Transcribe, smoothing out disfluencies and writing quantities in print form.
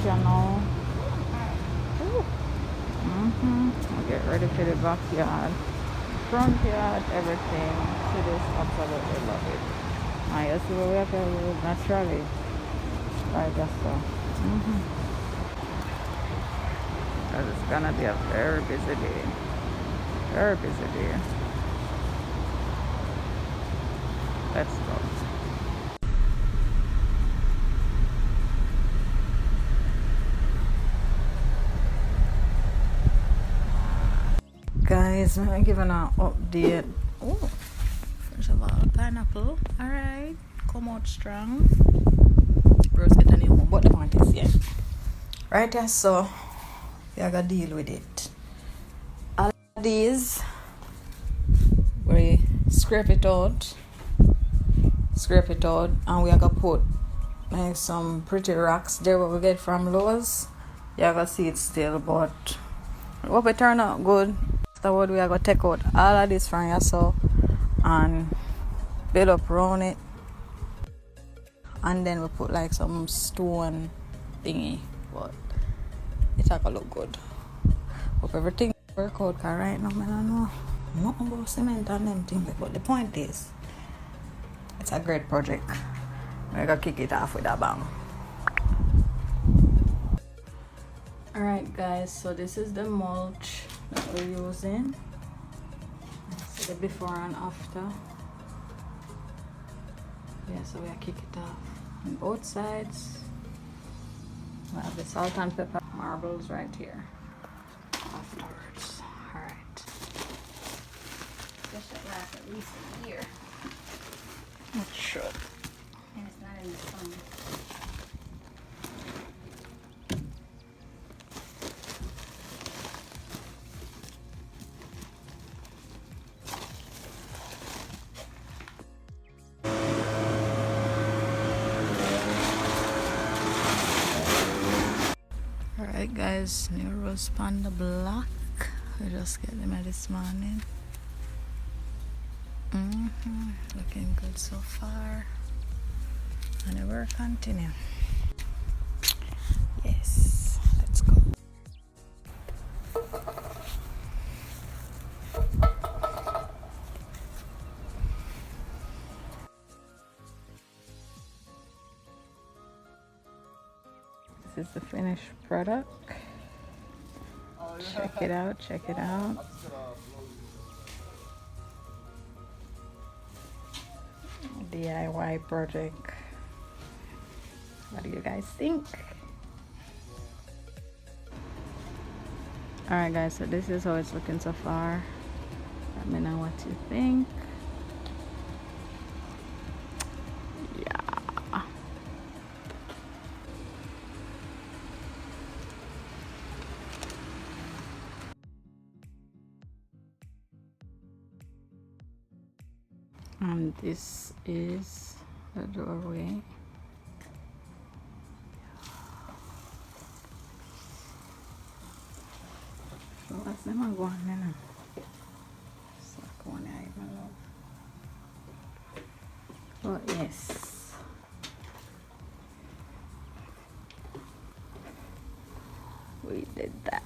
you know. I'll get ready for the backyard. Front yard, everything. See this, absolutely love it. I see where we are going naturally. Right, just so. Because it's gonna be a very busy day. Very busy day. Let's go. Guys, I'm giving an update. Oh, first of all, pineapple. Alright, come out strong. Rose get a new one, but the point is, yeah. Right, yeah, so we are gonna deal with it. All of these, we scrape it out, and we are gonna put like some pretty rocks there what we get from Lowe's. You are gonna see it still, but hope it turn out good. Afterward, we are gonna take out all of this from here so and build up around it, and then we put like some stone thingy, but it's gonna look good. Hope everything work out, cause right now I don't know nothing about cement and them things, but the point is it's a great project. We're gonna kick it off with a bang. Alright guys, so this is the mulch that we're using. So the before and after. Yeah, so we'll kick it off on both sides. We have the salt and pepper marbles right here afterwards. Alright. This should last at least a year. It should. And it's not in the sun. Alright guys, new rose panda black. We just get them this morning. Looking good so far. And we'll continue. Yes, let's go. This is the finished product. Check it out, check it out. DIY project. What do you guys think? Alright guys, so this is how it's looking so far. Let me know what you think. Yeah. And this is the doorway. So what's the one going on? It's like one I even love. But yes. We did that.